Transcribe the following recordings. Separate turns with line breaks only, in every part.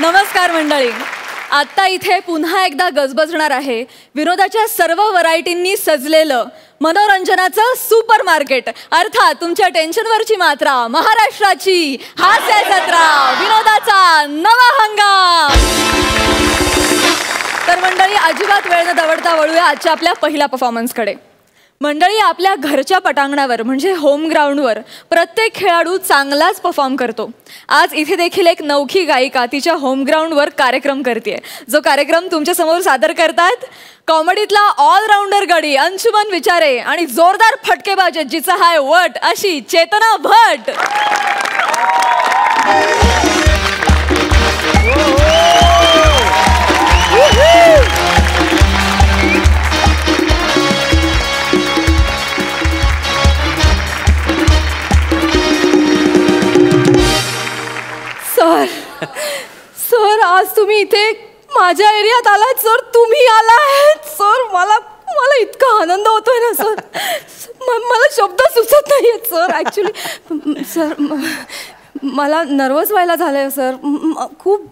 नमस्कार मंडळी. आता इथे पुन्हा एकदा गजबजणार आहे विनोदाच्या सर्व व्हरायटींनी सजलेलं मनोरंजनाचं सुपर मार्केट, अर्थात तुमच्या टेन्शनवरची मात्रा, महाराष्ट्राची हास्य जत्रा, विनोदाचा नवा हंगाम. तर मंडळी, अजिबात वेळ न दवडता वळूया आजच्या आपल्या पहिल्या परफॉर्मन्सकडे. मंडळी, आपल्या घरच्या पटांगणावर म्हणजे होम ग्राउंडवर प्रत्येक खेळाडू चांगलाच परफॉर्म करतो. आज इथे देखील एक नवखी गायिका तिच्या होम ग्राउंडवर कार्यक्रम करते. जो कार्यक्रम तुमच्यासमोर सादर करतात कॉमेडीतला ऑलराऊंडर गडी अंशुमन विचारे आणि जोरदार फटकेबाज जिचा हाय वट अशी चेतना भट. सर सर, आज तुम्ही इथे माझ्या एरियात आलात सर. तुम्ही आलात सर. मला इतका आनंद होतोय ना सर. मला शब्द सुचत नाहीयेत सर. ॲक्च्युली सर, मला नर्वस व्हायला झालंय सर.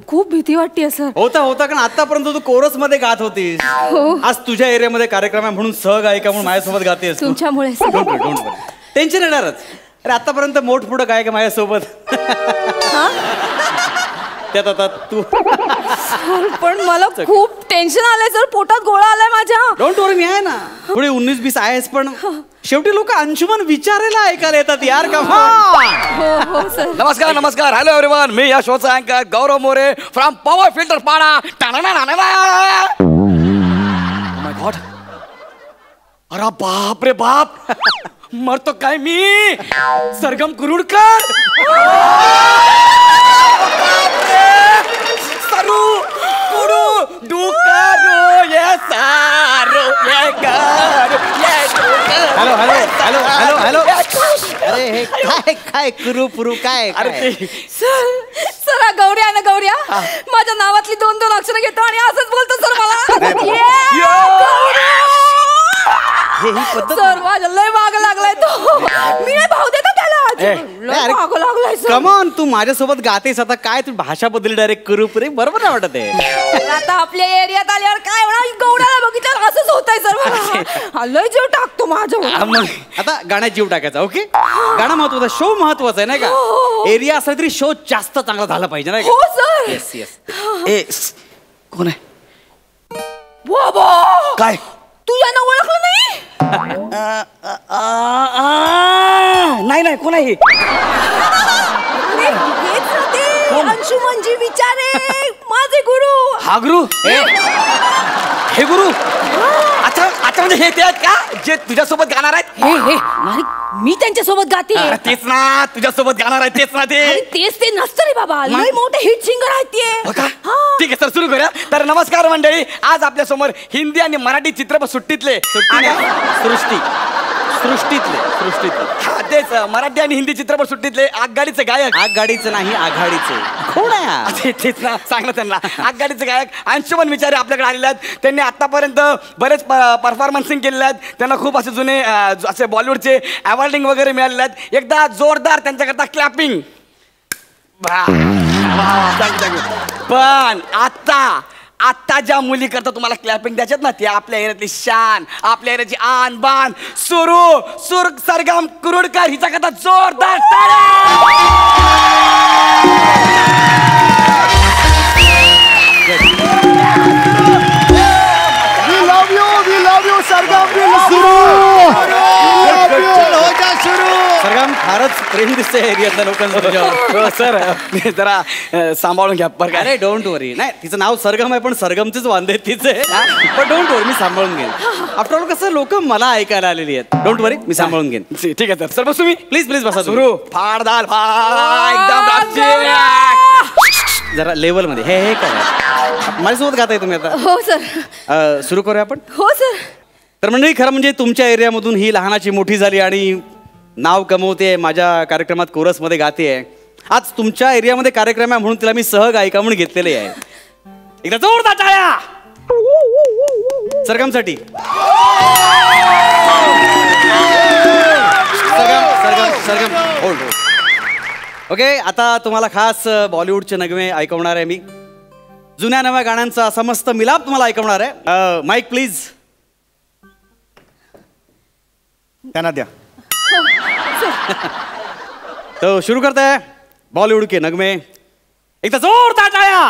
खूप भीती वाटतेय सर.
होता कारण आतापर्यंत तू कोरस मध्ये गात होतीस. आज तुझ्या एरियामध्ये कार्यक्रम आहे म्हणून सहगायिका म्हणून माझ्यासोबत गातेस.
तुमच्यामुळे
टेन्शन येणारच. अरे आतापर्यंत मोठमोठं गायक माझ्यासोबत. त्यात आता तू.
पण मला खूप टेन्शन आलंय सर. पोटात गोळा आलाय माझ्या.
डोंट वरी, मी आहे ना. पुढे 19-20 आहेस पण शेवटी लोक अंशुमन विचारायला ऐकायला येतात यार. का
हो सर.
नमस्कार नमस्कार. Hello everyone. मी या शोचा अँकर गौरव मोरे फ्रॉम पॉवर फिल्टर पाडा. माय गॉड. अरे बाप रे बाप. मरतो काय मी. सरगम कुरुडकर. सरू कुरू डुकरो ये सारो ये गारो ये
hello hello hello hello hello. अरे हे काय कुरू पुरू काय.
अरे
सर हा गौऱ्या ना गौऱ्या माझ्या नावातली 2-2 अक्षर घेतो आणि असंच बोलतो सर मला. सर माझ्या लय माग लागलाय तो. मी नाही भाव देतो त्याला. माग लागलाय सर.
कमॉन, तू माझ्यासोबत गातेस आता. काय तू भाषा बदलली डायरेक्ट करू पुरे. बरोबर नाही वाटत आहे.
आता आपल्या एरियात आल्यावर काय होणार. गौऱ्याला बघितल्यावर असंच होतंय सर मला. लय जीव टाकतो माझ्या.
आता गाण्यात जीव टाकायचा. ओके, गाणं महत्वाचं, शो महत्वाचा आहे नाही का. एरिया असला तरी शो जास्त चांगला झाला पाहिजे नाही का.
हो सर.
Yes yes.
ए कोण आहे.
बाबा
काय
तू यांना ओळखलं नाही.
नाही कोण आहे.
हेच ना ते अंशुमनजी विचारे माझे गुरु.
हा गुरु. हे गुरु. अच्छा म्हणजे हे ते आहेत का जे तुझ्यासोबत गाणार आहेत.
हे मी त्यांच्यासोबत गाते.
तेच ना, तुझ्यासोबत गाणार आहेत तेच ना ते.
तेच ते नसतं रे बाबा. लय मोठे हिट सिंगर आहेत ते.
ठीक आहे सर, सुरू करूया. तर नमस्कार मंडळी. आज आपल्या समोर हिंदी आणि मराठी चित्रपट सुट्टीतले सृष्टीतले तेच मराठी आणि हिंदी चित्रपट सुट्टीतले आगगाडीचे गायक.
आगगाडीचे नाही, आघाडीचे. कोण आहे.
तेच ना, सांग त्यांना. आगगाडीचे गायक अंशुमन विचारे आपल्याकडे आलेले आहेत. त्यांनी आतापर्यंत बरेच परफॉर्मन्सिंग केलेले आहेत. त्यांना खूप असे जुने असे बॉलिवूडचे अवॉर्डिंग वगैरे मिळालेले आहेत. एकदा जोरदार त्यांच्याकरता क्लॅपिंग. पण आता ज्या मुली करता तुम्हाला क्लॅपिंग द्यायच्यात ना, ती आपल्या एरियातली शान, आपल्या एरियाची आन बान सुर सरगम कुरुडकर हिचा करता जोरदार
We love you सरगम.
सरगम, फारच प्रेम दिसते एरियातल्या लोकांचं.
सर जरा सांभाळून घ्या बरं का.
अरे डोंट वरी. नाही, तिचं नाव सरगम आहे पण सरगमचेच वांदे तिचे. पण डोंट वरी, मी सांभाळून घेईन. आफ्टर ऑल कसं लोक मला ऐकायला आलेली आहेत. डोंट वरी, मी सांभाळून घेईन.
ठीक आहे सर बस तुम्ही
प्लीज बसा.
सुरू फाड दाल एकदम
जरा लेवल मध्ये हे काय माझ्यासोबत गाताय तुम्ही आता.
हो सर.
सुरू करूया आपण.
हो सर.
तर मंडळी, खरं म्हणजे तुमच्या एरियामधून ही लहानाची मोठी झाली आणि नाव कमवते. माझ्या कार्यक्रमात कोरसमध्ये गाते आहे. आज तुमच्या एरियामध्ये कार्यक्रम आहे म्हणून तिला मी सहगायिका म्हणून घेतलेले आहे. एकदा जोरदार टाळ्या सरगमसाठी. सरगम होल्ड. ओके, आता तुम्हाला खास बॉलिवूडचे नगमे ऐकवणार आहे मी. जुन्या नव्या गाण्यांचा समस्त मिलाप तुम्हाला ऐकवणार आहे. Mic please.
त्यांना द्या.
तो शुरू करते हैं बॉलीवुड के नगमे. एकदा जोरदार टाळ्या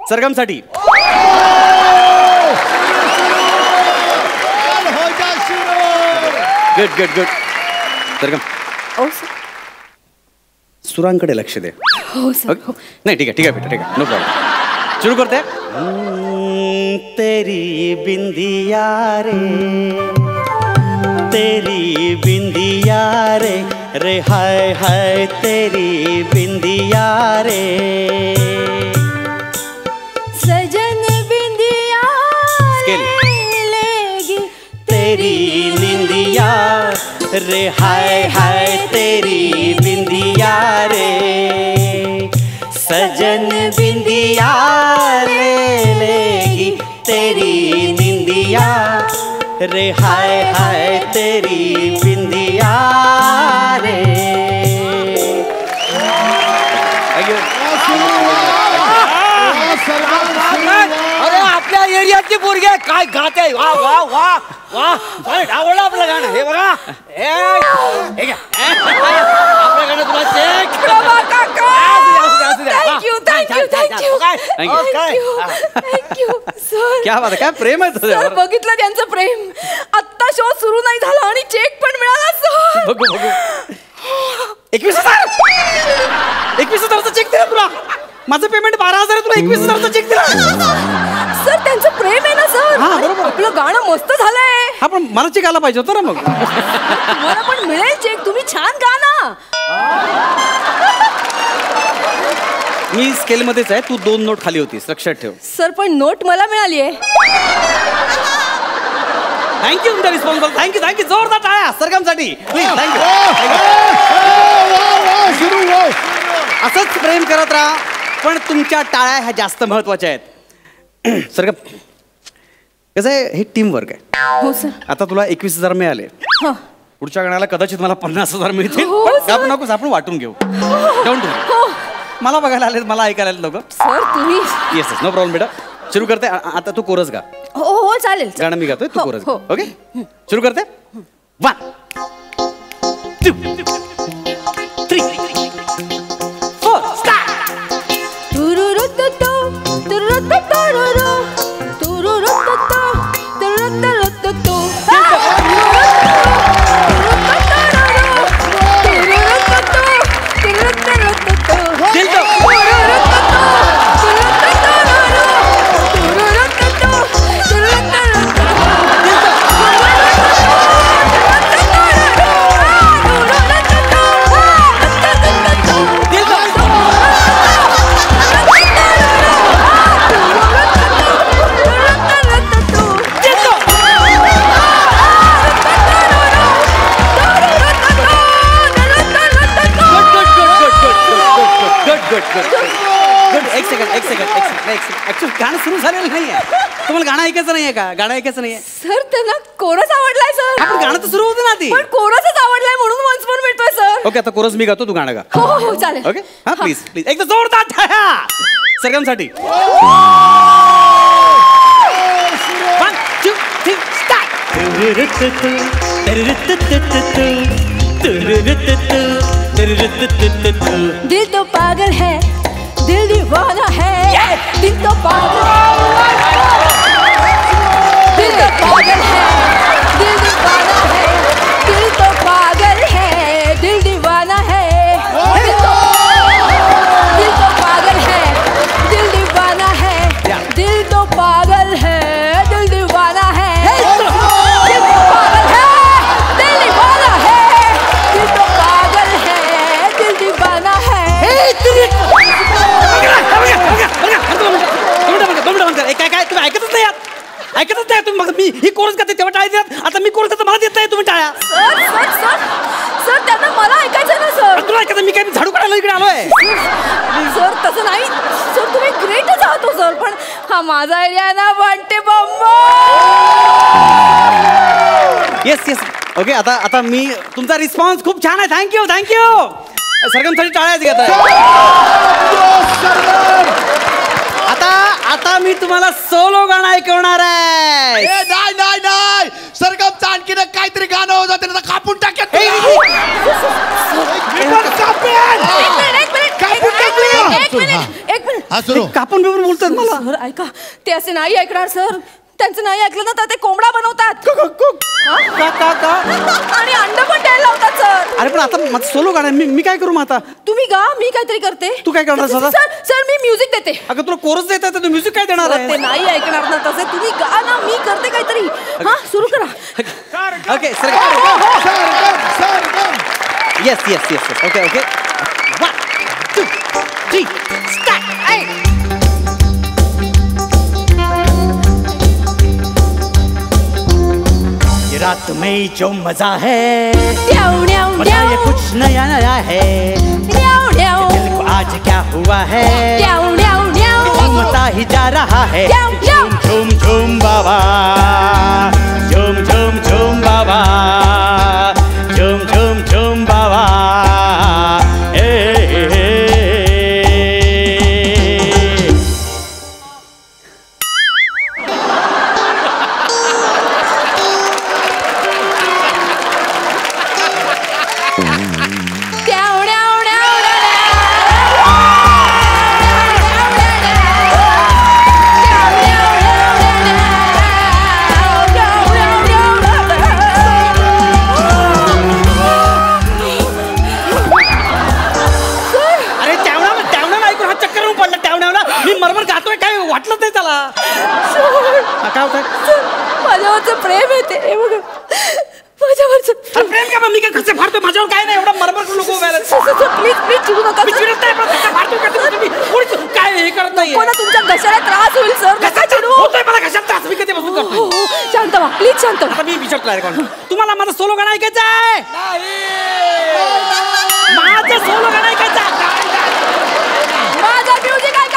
सरगमसाठी. Good good good. सरगम
ओ सर.
सुरांकडे लक्ष दे.
हो सर.
Okay? नाही ठीक आहे बेटा ठीक आहे नो प्रॉब्लेम. शुरू करते हैं. तेरी बिंदिया रे तेरी बिंदिया रे रे हाय हाय तेरी बिंदिया रे.
सजन बिंदिया लेगी
तेरी निंदिया रे हाय हाय तेरी बिंदिया रे. सजन बिंदिया ले लेगी तेरी निंदिया रे हाय हाय तेरी बिंदिया रे.
अरे आपल्या एरियाची पोरगी आहे काय गात आहे. वा वा वा वा आवडलं आपलं गाणं. हे बघा हे घ्या. आपलं गाणं तुला चेक.
Thank you sir.
क्या बात आहे. काय प्रेम आहे
सर
तुझ्यावर.
बघितलं त्यांचं प्रेम. आत्ता शो सुरू नाही झाला आणि चेक पण मिळाला सर.
बघू बघू. 21,000चा चेक दिला तुला. माझं पेमेंट 12,000 तुला 21,000चा चेक दिला.
सर त्यांचं प्रेम आहे ना सर.
हा, बरोबर.
आपलं गाणं मस्त झालंय.
हा पण मला चेक आला पाहिजे होता ना मग.
तुम्हाला पण मिळेल चेक. तुम्ही छान गाणं.
मी स्केलमध्येच आहे. तू 2 नोट खाली होतीस लक्षात ठेव.
सर पण नोट मला मिळाली आहे.
थँक्यू तुमच्या रिस्पॉन्सिबल. थँक्यू जोरदार टाळ्या सरगमसाठी प्लीज. थँक्यू. असंच प्रेम करत राहा पण तुमच्या टाळ्या ह्या जास्त महत्वाच्या आहेत. सरगम कसं आहे हे टीम वर्क आहे.
हो सर.
आता तुला 21,000 मिळाले.
हा.
पुढच्या गाण्याला कदाचित मला 50,000 मिळतील.
हो,
पण
सर.
आपण नकोस आपण वाटून घेऊ. Don't do.
हो
मला बघायला आले मला ऐकायला आले लोक.
सर तुम्ही.
येस नो प्रॉब्लेम बेटा. सुरू करते. आता तू कोरस गा.
हो हो चालेल.
गाणं मी गातोय तू
हो,
कोरस
हो.
गा. ओके सुरू करते. 1 2 3 4 स्टार्ट. गाणं सुरू झालेलं नाहीये. तुम्हाला गाणं ऐकायचं नाहीये का. गाणं ऐकायचं नाहीये
सर. त्यांना कोरस आवडलाय सर.
आपण गाणं तर सुरू होतं ना आधी.
पण कोरसच आवडलाय म्हणून वन्स मोर मिळतोय सर.
ओके आता कोरस मी गातो तू गाणं गा.
हो हो हो चालेल.
ओके हा प्लीज प्लीज. एकदा जोरदार टाळ्या सरगमसाठी. 1 2 3 स्टार्ट.
दिल तो पागल है दिल दीवाना है. दिल तो पागल दिल तो पागल है दिल दीवाना है. दिल तो पागल है दिल दीवाना है. दिल तो पागल है दिल दीवाना है. दिल तो पागल है दिल दीवाना है. दिल तो पागल है दिल दीवाना है. दिल तो पागल है दिल दीवाना है.
काय काय तुम्ही ऐकतच नाही ऐकतच नाही तुम्ही. मग मी ही कोर्स करते तेव्हा टाळ्या देतात. आता मी कोर्स करतो मला देत नाही तुम्ही टाळ्या.
सर सर सर सर त्यांना मला ऐकायचं ना सर.
तुला ऐकायचं मी काय झाडू काढायला इकडे आलोय.
सर तसं नाही सर. तुम्ही ग्रेटच आहात सर. पण हा माझा एरिया ना वाटते बंबो.
Yes yes okay. आता मी तुमचा रिस्पॉन्स खूप छान आहे. थँक्यू सरगमसाठी टाळ्याच घेत आहे. आता तुम्हाला सोलो गाणं ऐकवणार आहे.
नाही नाही नाही सरगमचं आणखीन काहीतरी गाणं होतं त्याला कापून टाकेल
कापून बिपून बोलतात मला.
सर ऐका, ते असे नाही ऐकणार सर. त्यांचं नाही ऐकलं ना तर ते कोंबडा बनवतात आणि अंड पण द्यायला लावतात सर.
अरे पण आता माझं सोलो गाणं आहे, मी काय करू मग आता?
तुम्ही गा, मी काहीतरी करते.
तू काय करणार सर?
सर मी म्युझिक देते.
अगं तुला कोरस देतात तर तू म्युझिक काय देणार
ते
आहे?
नाही ऐकणार ना तसे. तुम्ही गा ना, मी करते काहीतरी. हा सुरू करा.
Okay sir. Yes yes yes okay okay. 1 2 3 start. रात में जो मजा है मजा ये कुछ नया नया है. दिल को आज क्या हुआ है झूमता ही जा रहा है. झूम झूम झूम बाबा झूम झूम झूम बाबा झूम झूम झूम बाबा. वाटलं नाही त्याला. काय होतं?
माझ्यावरचं प्रेम येते बघा. माझ्यावरचं
प्रेम का? मी काय कसे फाडतोय? माझ्यावर काय नाही, एवढा मरमर लोक
प्लीज प्लीज चिडू नका.
काय हे करत नाही.
कोणा तुमच्या घशाला त्रास होईल सर. नका चिडू.
होतोय मला घशात त्रास. मी कधीपासून करतोय.
शांत व्हा प्लीज, शांत व्हा.
आता मी विचारतो तुम्हाला माझं सोलो गाणं ऐकायचं आहे? माझं सोलो गाणं ऐकायचं आहे.
माझं म्युझिक ऐकायचं.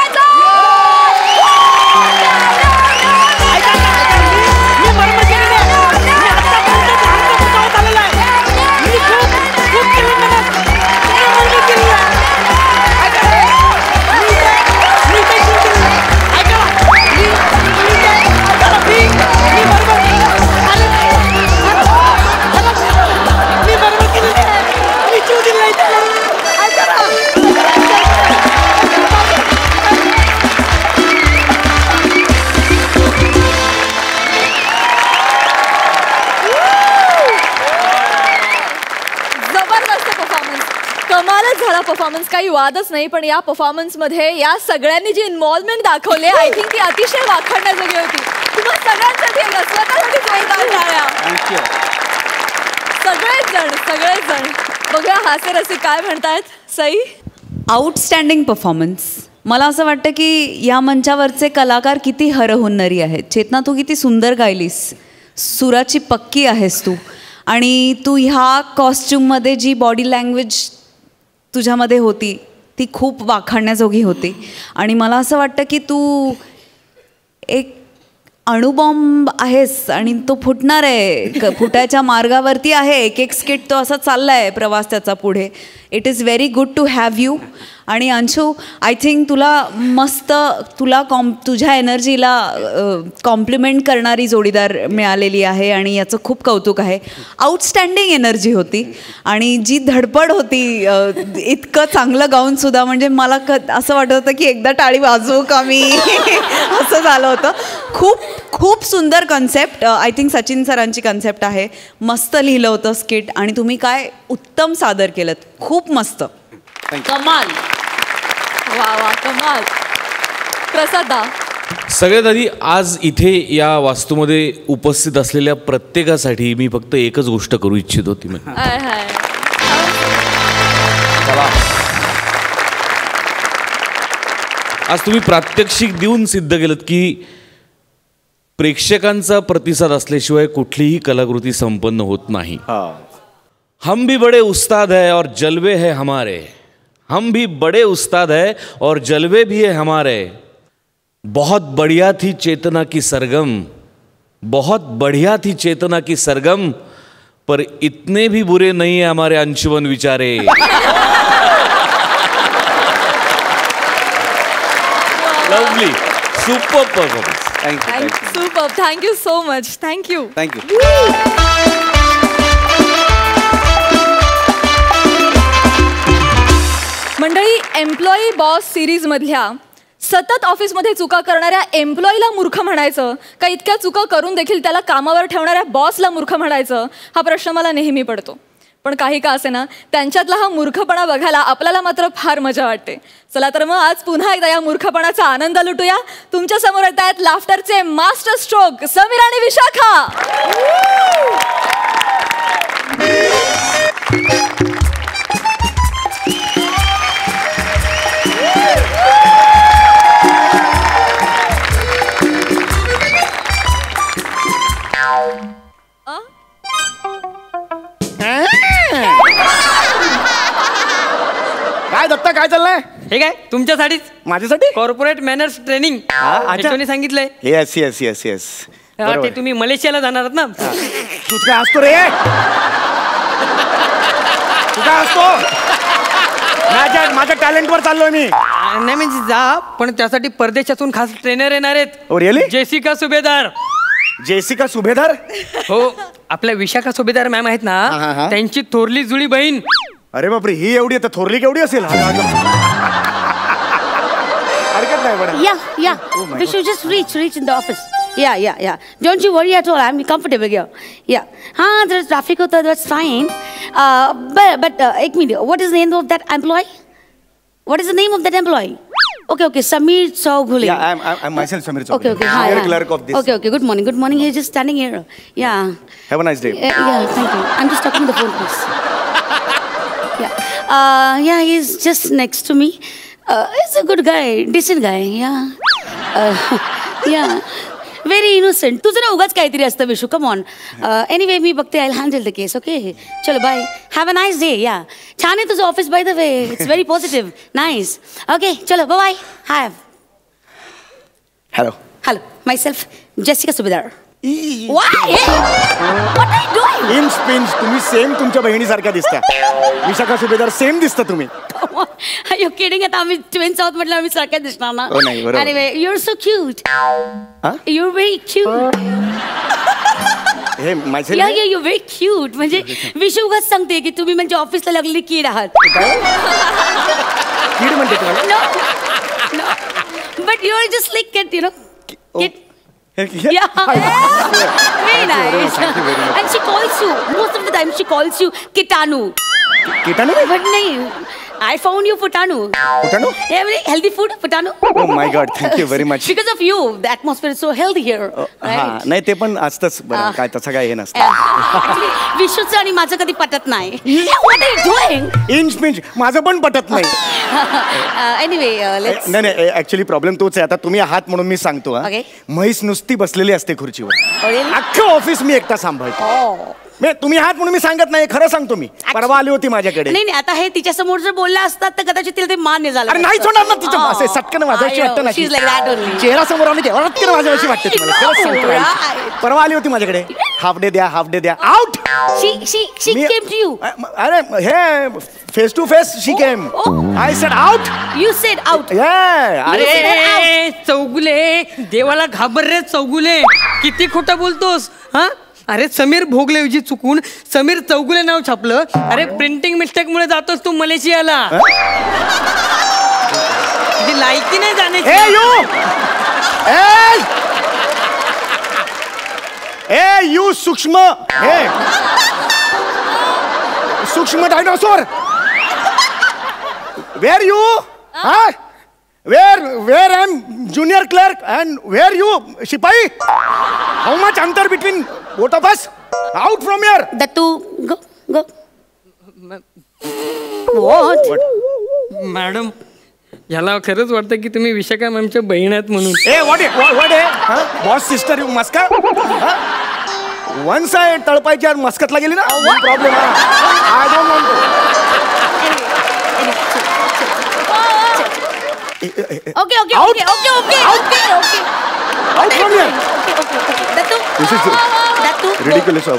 मी मरमर केलेली आहे. मी आतापर्यंत लहानपणापासून गावात आलेला आहे. मी खूप केलेलं आहे. मरमर केलेली आहे. मी काही सुरू केलेलं आहे. ऐका मी मरमर केलेली आहे. मी चिव दिली नाही त्याला.
जबरदस्त परफॉर्मन्स, कमालच झाला परफॉर्मन्स, काही वादच नाही. पण या परफॉर्मन्स मध्ये या सगळ्यांनी जी इन्व्हॉल्वमेंट दाखवली आय थिंक ती अतिशय वाखाणण्याजोगी होती. तुम्हा सगळ्यांसाठी स्वतःसाठी जोरदार टाळ्या. सगळेच जण बघा हास्यरसिक काय म्हणतायत. Sai,
outstanding performance. मला असं वाटतं की या मंचावरचे कलाकार किती हरहुन्नरी आहेत. चेतना, तू किती सुंदर गायलीस. सुराची पक्की आहेस तू. आणि तू ह्या कॉस्ट्यूममध्ये जी बॉडी लँग्वेज तुझ्यामध्ये होती ती खूप वाखाणण्याजोगी होती. आणि मला असं वाटतं की तू एक अणुबॉम्ब आहेस आणि तो फुटणार आहे. फुटायच्या मार्गावरती आहे. एक एक स्किट तो असा चालला आहे प्रवास त्याचा पुढे. It is very good to have you. आणि अंशू, आय थिंक तुला मस्त तुझ्या एनर्जीला कॉम्प्लिमेंट करणारी जोडीदार मिळालेली आहे आणि याचं खूप कौतुक आहे. आउटस्टँडिंग एनर्जी होती आणि जी धडपड होती. इतकं चांगलं गाऊनसुद्धा म्हणजे मला असं वाटत होतं की एकदा टाळी वाजवू का मी असं झालं होतं. खूप सुंदर कन्सेप्ट. आय थिंक सचिन सरांची कन्सेप्ट आहे. मस्त लिहिलं होतं स्किट आणि तुम्ही काय उत्तम सादर केलं. खूप मस्त, कमाल.
वा वा कमाल. प्रसादा,
सगळ्यात आधी आज इथे या वास्तूमध्ये उपस्थित असलेल्या प्रत्येकासाठी मी फक्त एकच गोष्ट करू इच्छित होती. आज तुम्ही प्रात्यक्षिक देऊन सिद्ध केलं की प्रेक्षकांचा प्रतिसाद असल्याशिवाय कुठलीही कलाकृती संपन्न होत नाही. हम भी बड़े उस्ताद है और जलवे है हमारे. हम भी बड़े उस्ताद है और जलवे भी है हमारे. बहुत बढ़िया थी चेतना की सरगम, बहुत बढ़िया थी चेतना की सरगम, पर इतने भी बुरे नहीं है हमारे Anshuman Vichare. Lovely. Super performance.
Thank you
super, thank you so much, thank you.
Thank you.
मंडळी, एम्प्लॉई बॉस सिरीजमधल्या सतत ऑफिसमध्ये चुका करणाऱ्या एम्प्लॉईला मूर्ख म्हणायचं का इतक्या चुका करून देखील त्याला कामावर ठेवणाऱ्या बॉसला मूर्ख म्हणायचं, हा प्रश्न मला नेहमी पडतो. पण काही का असे ना, त्यांच्यातला हा मूर्खपणा बघायला आपल्याला मात्र फार मजा वाटते. चला तर मग आज पुन्हा एकदा या मूर्खपणाचा आनंद लुटूया. तुमच्या समोर येत आहेत लाफ्टरचे मास्टर स्ट्रोक समीर आणि विशाखा.
काय दत्ता, काय चाललंय?
हे काय तुमच्यासाठीच,
माझ्यासाठी
कॉर्पोरेट मॅनर्स ट्रेनिंग सांगितलंय.
Yes yes yes yes.
ते तुम्ही मलेशियाला जाणार आहात ना.
तूच काय असतो रे? तू काय असतो? माझ्या टॅलेंटवर चाललोय मी.
नाही म्हणजे जा, पण त्यासाठी परदेशातून खास ट्रेनर येणार आहेत.
Oh really?
जेसिका सुभेदार.
जेसिका सुभेदार?
हो, आपल्या विशाखा सुभेदार मॅम आहेत
हा, हा.
ना, त्यांची थोरली जुळी बहीण.
अरे बापरे, ही एवढी आता थोरली केवढी असेल? हरकत नाही बरं.
Yeah. We should just reach in the office. Yeah. Don't you worry at all. I'm comfortable here. Yeah. There's traffic hota, that's fine. But एक minute. What is the name of that employee? What is the name of that employee? Okay. Samir Chowgule.
Yeah, I'm myself Samir Chowgule.
Okay. Hi.
Senior clerk of this.
Okay. Good morning. He's just standing here. Yeah.
Have a nice day.
Yeah, thank you. I'm just talking the phone, please. Yeah, he's just next to me. He's a good guy, decent guy. Yeah. Very innocent. तुझं ना उगाच काहीतरी असतं Vishu. Come on. Anyway, मी बघते. I'll handle the case. Okay. चलो bye. Have a nice day. Yeah. छान आहे तुझं office by the way. It's very positive. Nice. Okay. चलो bye. Have.
Hello.
Myself, Jessica Subedar. Why? What are you doing?
Inch pinch तुम्ही same तुमच्या बहिणीसारख्या दिसता. विशाखा सुभेदार same दिसता तुम्ही.
Come on. Are you kidding? आता आम्ही ट्विन्स आहोत म्हटलं आम्ही सारख्या दिसणार ना.
हो नाही बरोबर.
Anyway, you're so cute. You're very cute.
हे माझे
Yeah, you're very cute. म्हणजे विशू उगाच सांगते की तुम्ही म्हणजे ऑफिसला लागलेली कीड आहात.
कीड म्हणते तुम्हाला?
No. But you're just like kid, you know. Kid. Yeah. Very nice. And she calls you, most of the time she calls you Kitanu.
Kitanu?
But nahi, I found you Putanu.
Putanu?
Yeah, very healthy food, Putanu.
Oh my God, thank you very much.
Because of you, the atmosphere is so healthy here.
हा, नाही ते पण असतंच बरं, काय तसं काय हे नसतं.
Actually, विशूचं आणि माझं कधी पटत नाही. What are you doing?
Inch pinch माझं पण पटत नाही.
Anyway, let's.
नाही ऍक्च्युली प्रॉब्लेम तोच आहे. आता तुम्ही आहात म्हणून मी सांगतो.
Okay.
म्हैस नुसती बसलेली असते खुर्चीवर.
Really?
अख्खं ऑफिस मी एकटा सांभाळतो. तुम्ही आहात म्हणून मी सांगत नाही, खरं सांगतो मी. परवा आली होती माझ्याकडे.
नाही आता हे तिच्या समोर जर बोलला असतात तर कदाचित तिला ते मान्य झालं.
अरे नाहीच होणार ना तिच्या असे सटकन माझ्याशी वाटतं ना. चेहरा समोर आली तेव्हा माझ्याशी वाटते तुम्हाला. परवा आली होती माझ्याकडे. हाफ डे द्या out.
She came to you.
अरे हे face to face she came. I said out.
You said out.
अरे चौगुले, देवाला घाबर रे चौगुले, किती खोटं बोलतोस. हा, अरे समीर भोगलेऐवजी चुकून समीर चौगुले नाव छापलं. अरे प्रिंटिंग मिस्टेक मुळे जातोस तू मलेशियाला. तुझी लायकी नाही जाण्याची.
यू सूक्ष्म dinosaur. Where you? Where I'm junior clerk and where you शिपाई? How much अंतर between both of us? Out from here.
That too. Go. What?
Madam, याला खरंच वाटतं की तुम्ही विशाखा मॅमच्या बहीण आहेत म्हणून.
What बॉस सिस्टर यू मस्का? वन्स आहे तळपायच्या मस्कतला गेली ना. Problem. I don't want.
Okay.
Out from here. This is ridiculous.
Go.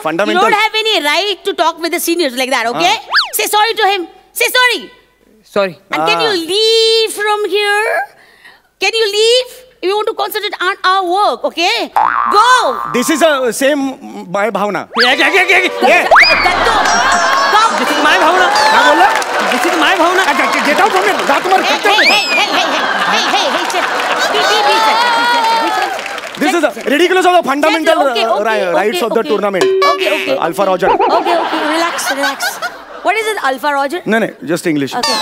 Fundamental.
You don't have any right to talk with the seniors like that. Okay? Say sorry to him. Say sorry.
Sorry.
And can you leave from here? Can you leave? We want to concentrate on our work, okay? Go!
This is same by भावना.
My भावना
काय बोलला?
This is my भावना.
Get out from here. जा तुम्हाला. This is ridiculous of the fundamental rights of the tournament.
Okay.
Alpha Roger.
Okay. Relax. What is it, Alpha Roger?
No, just English.
Okay.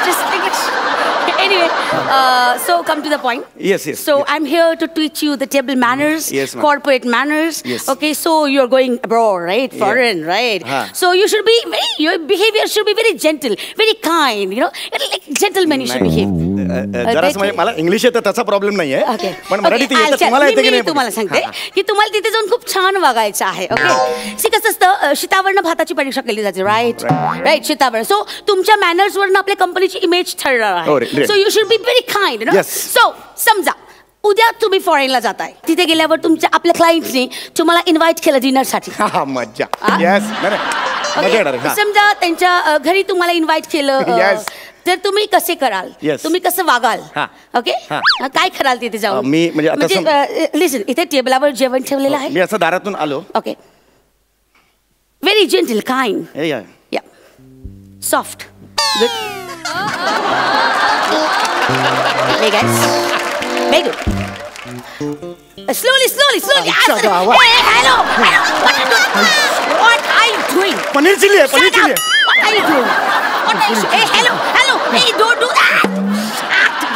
Just English. Anyway, so come to the point.
Yes.
So I'm here to teach you the table manners,
Yes, ma'am.
corporate manners.
Yes.
Okay, so you're going abroad, right? Foreign, right? So you should be your behavior should be very gentle, very kind. You know, like gentlemen you should behave.
जरा म्हणजे मला English येतं त्याचा problem नाहीये.
Okay.
पण Marathi
Okay,
येतं. तुम्हाला येते की
मी
नाही?
तुम्हाला सांगते की तुम्हाला तिथे जाऊन खूप छान वागायचं आहे. ओके, सी कसं असतं, शीतावरनं भाताची परीक्षा केली जाते, राईट? शीतावरण. सो तुमच्या मॅनर्स वरनं आपल्या कंपनीची इमेज ठरणार आहे. So you should be very kind. So समजा उद्या तुम्ही फॉरेनला जाताय, तिथे गेल्यावर तुमच्या आपल्या क्लायंटनी तुम्हाला इन्व्हाइट केलं डिनरसाठी.
मज्जा. येस.
समजा त्यांच्या घरी तुम्हाला इन्व्हाइट केलं, तर तुम्ही कसे कराल? तुम्ही कसं वागाल? ओके, काय कराल तिथे जाऊन?
मी म्हणजे
लिसन, इथे टेबलावर जेवण ठेवलेलं आहे.
मी असं दारातून आलो.
ओके, व्हेरी जेंटल, काइंड, या soft, good. Hey guys, very good. Slowly. Answer. Hey, hello. What are you doing?
Paneer chilli है.
What are you doing? Hey, hello. Hey, don't do that.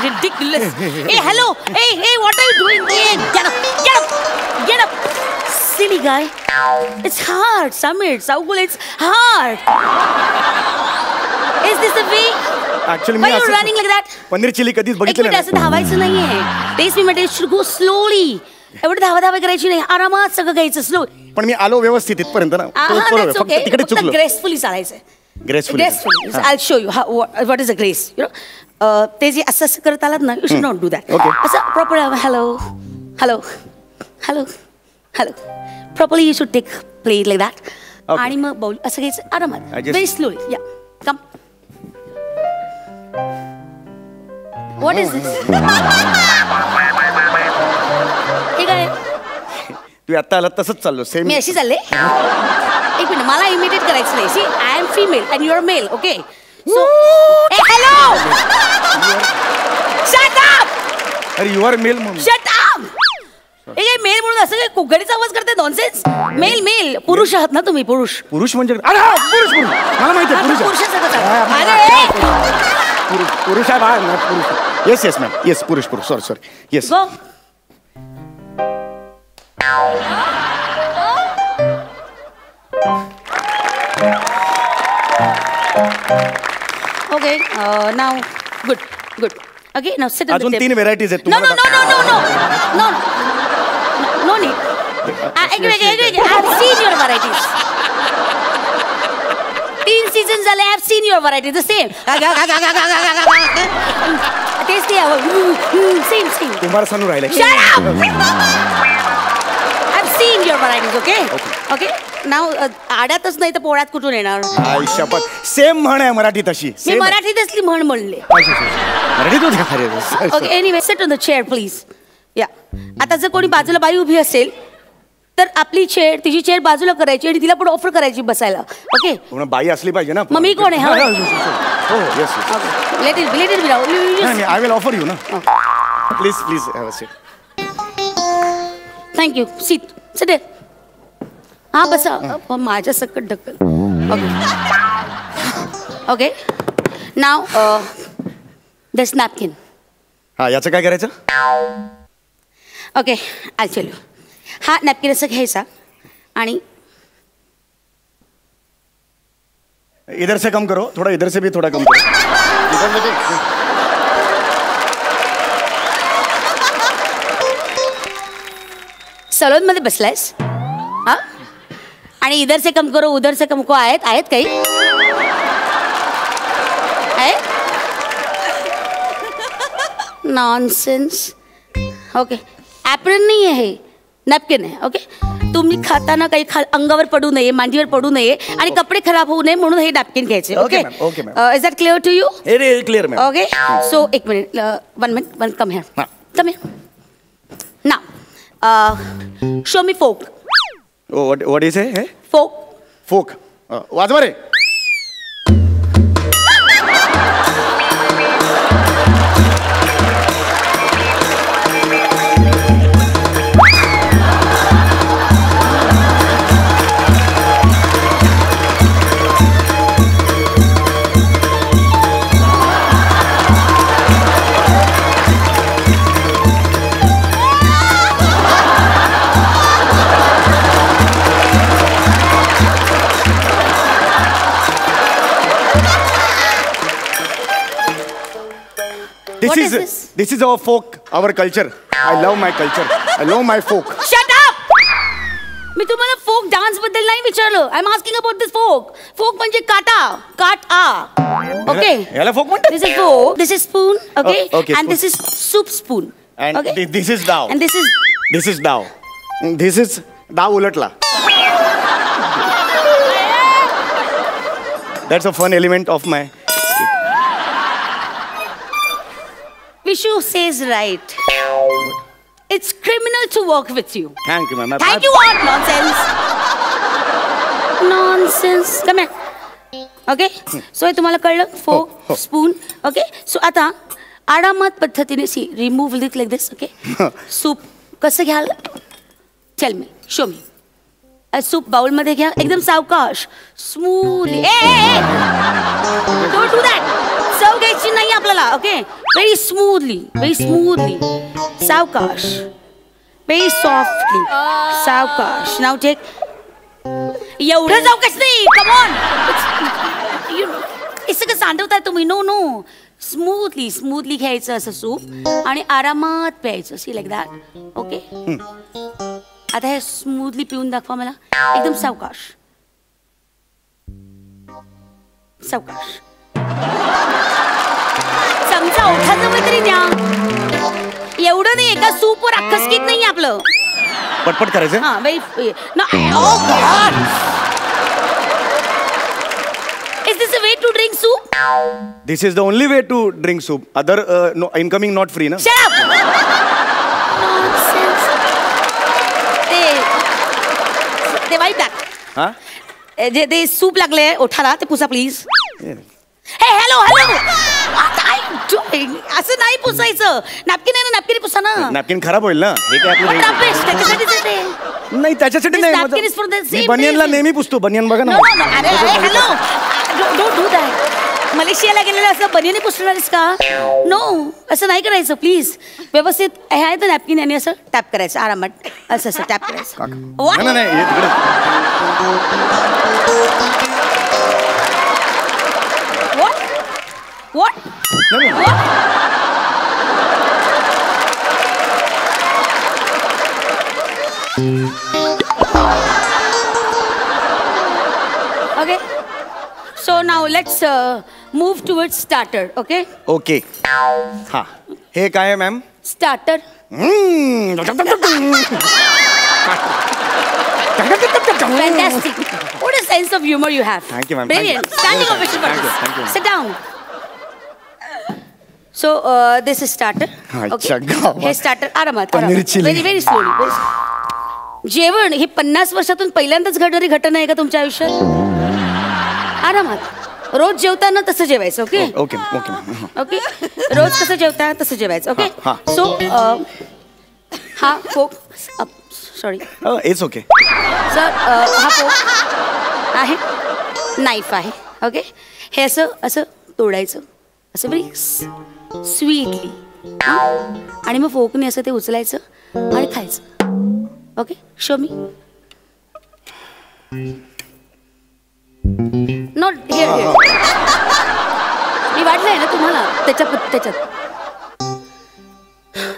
Ridiculous. Hey, hello. Hey, what are you doing? Hey, get up. Silly guy. It's hard, Samir. Saugul, it's hard. Is this the way?
Actually,
Why are you running like that?
Paneer chilli कधीच बघितलं नाही.
असं धावायचं नाहीये. Taste मी मध्ये should go slowly. एवढं धावा करायची नाही, आरामात सगळं घ्यायचं, स्लो.
पण मी आलो व्यवस्थित इथपर्यंत ना. फक्त तिकडे चुकलो.
ग्रेसफुली चालायचं.
Gracefully.
I show you what is a grace. You know, ते जे असं करत आलात ना, you should not do that. असं proper hello. Properly you should take play like that. आणि मग बाउल असं घ्यायचं आरामात, व्हेरी स्लोली. या कम. What is this? हे काय?
तू आता आला तसंच चाललो सेम.
मी अशी चालले. एक मिनिट, मला इमिटेट करायचं नाही. See, I am female and you are male. Okay, so hello, shut up.
अरे यू आर मेल म्हणून.
Shut up. हे काय मेल म्हणून असं काय कुगडीचा आवाज करते? नॉनसेन्स. मेल पुरुष आहात ना तुम्ही? पुरुष म्हणजे अरे पुरुष मला माहिती आहे. पुरुष आहे बा. पुरुष.
Yes ma'am. येस पुरुष. Sorry. Yes.
Go. Okay, now good. Okay, now sit.
अजून 3 व्हेरायटीज आहेत
no need. I've seen your varieties. 3 seasons झाले. I've seen your varieties. The same. तेच ते सेम.
कुमार सानू राहिले.
Shut up. I've seen your varieties. Okay. Now आड्यातच नाही तर पोळ्यात कुठून येणार?
शपथ. सेम म्हण आहे मराठी तशी.
मी मराठीत असली म्हण म्हणले. Okay, anyway sit on the chair please. या, आता जर कोणी बाजूला बाई उभी असेल तर आपली चेअर, तिची चेअर बाजूला करायची आणि तिला पण ऑफर करायची बसायला. ओके,
बाई असली पाहिजे ना.
मग मी कोण आहे? Let it be Rahul.
I will offer you ना. Please have a seat.
Thank you. Seat. हा बसा. माझ्या सकट ढकल. Okay, now this napkin.
हा, याचं काय करायचं?
Okay, I tell you. हा नॅपकिन असं घ्यायचा आणि
इधर से कम करो, थोड़ा इधर से भी थोड़ा कम करो.
सलोन मध्ये बसलायस हा? आणि इधर से कम करो उधर से कम को आहेत काही? नॉनसेन्स. ओके, ॲप्रन नाही आहे, नॅपकिन आहे. ओके, तुम्ही खाताना काही अंगावर पडू नये, मांडीवर पडू नये आणि कपडे खराब होऊ नये म्हणून हे नॅपकिन घ्यायचे. Okay
okay, ma'am.
Is that clear to you?
Clear ma'am.
Okay so एक minute, one minute, come here, come here. Now show me fork.
What is हे?
फोक.
फोक वाजवा रे. This is our folk, our culture. I love my culture. I love my folk.
Shut up! मी तुम्हाला folk dance बद्दल नाही विचारलं. I am asking about this fork. Fork म्हणजे काटा, okay.
याला folk म्हणतात?
This is fork, this is spoon, okay?
Okay,
And this is soup spoon.
And
okay?
this is dao.
And this is
dao. This is dao ulatla. That's a fun element of my.
Vishu says right. It's criminal to work with you.
Thank you, ma'am.
Thank you what? Nonsense. Nonsense. Come here. Okay? So हे तुम्हाला कळलं? Fork, spoon. Okay? So आता आरामात पद्धतीने remove it like this. Okay? Soup कसं घ्याल? Tell me. Show me. Soup bowl मध्ये घ्या, एकदम सावकाश, स्मूथली. Don't do that. चव घ्यायची नाही आपल्याला. ओके? व्हेरी स्मूथली, सावकाश, व्हेरी सॉफ्टली, सावकाश. नाव टेक. एवढं सावकाश नाही, कम ऑन. हे सगळं सांडवताय तुम्ही. नो स्मूथली घ्यायचं असं सूप आणि आरामात प्यायचं. See like that. ओके? आता हे स्मूथली पिऊन दाखवा मला. एकदम सावकाश. चमचा ओठाजवळ तरी द्या. एवढं नाही, एका सूपवर अख्खसकीत नाही आपलं.
पटपट करायचं.
हा Is this a way to drink soup?
This is the only way to drink soup. Other no incoming not free, na?
Shut up. Nonsense. ते वाईट टाक.
हा?
जे ते सूप लागले ओठाला ते पुसा प्लीज. हे हॅलो असं नाही पुसायचं. नॅपकिन आहे ना, नॅपकिन पुसा ना.
नॅपकिन खराब होईल ना. हे काय नाही, त्याच्यासाठी नाही. बनियनला नेहमी पुसतो. बनियन बघा ना.
अरे हॅलो, डोंट डू दॅट. मलेशियाला गेलेलं असं बनियन पुसणारच का? नो, असं नाही करायचं प्लीज. व्यवस्थित हे आहे तर नॅपकिन याने असं टॅप करायचं आरामात. असं टॅप करायचं. What? Okay. So now let's move towards starter. Okay?
Okay. हाँ. हे काय आहे ma'am?
Starter. Fantastic. What a sense of humor you have.
Thank you, ma'am.
Brilliant. Standing ovation for this.
Thank you.
Sit down. So this is starter. Okay. हे starter आरामात. Very slowly. जेवण ही 50 वर्षातून पहिल्यांदाच घडणारी घटना आहे का तुमच्या आयुष्यात? आरामात. रोज जेवताना तसं जेवायचं. ओके? ओके. रोज कसं जेवता तसं जेवायचं. ओके? सो हा fork. Sorry.
It's okay.
Sir हा फोक आहे, नाईफ आहे. ओके? हे असं तोडायचं, असं व्हेरी स्वीटली. आणि मग फोकने असं ते उचलायचं आणि खायचं. Okay? Show me. Not here. मी वाटलंय ना तुम्हाला त्याच्यात.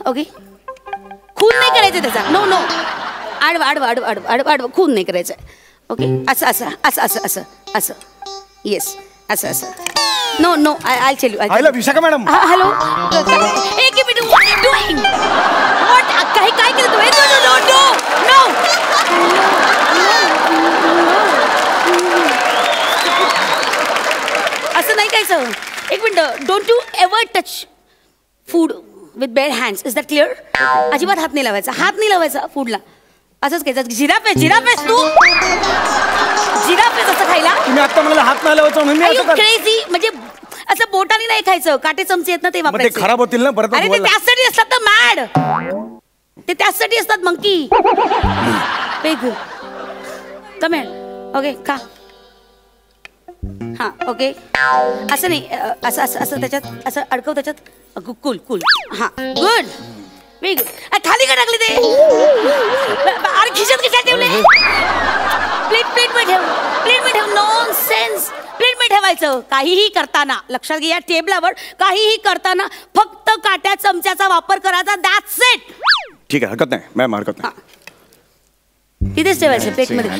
ओके? खून नाही करायचं त्याचा. नो आडवा खून नाही करायचं. ओके? असं येस, असं. No I tell you.
Hello Vishakha madam.
Hello. एक minute. What are you doing? काय केलं तू? No minute. Don't you ever touch food with bare hands. Is that clear? अजिबात हात नाही लावायचा फूडला. असंच घ्यायचं. जिराफ आहेस तू? जिराफ आहेस असं खायला?
तुम्ही आता मला हात नाही लावायचं म्हणून
क्रेझी. म्हणजे असं बोटाने नाही खायचं. काटे चमचे आहेत ना ते वापरायचे.
खराब होतील ना परत.
अरे ते त्यासाठी असतात ना मॅड. ते त्यासाठी असतात मंकी. कम ओके का? हा ओके. असं नाही. असं त्याच्यात असं अडकव त्याच्यात. कुल हा गुड. वेग खाली का टाकली ते? अरे खिशात ठेवले? प्लेट मध्ये ठेव. नॉनसेन्स. प्लेट मध्ये ठेवायचं. काहीही करताना लक्षात घ्या, टेबलावर काहीही करताना फक्त काट्या चमच्याचा वापर करायचा. That's it.
ठीक आहे, हरकत नाही मॅम, हरकत नाही.
तिथेच ठेवायचं प्लेट मध्ये.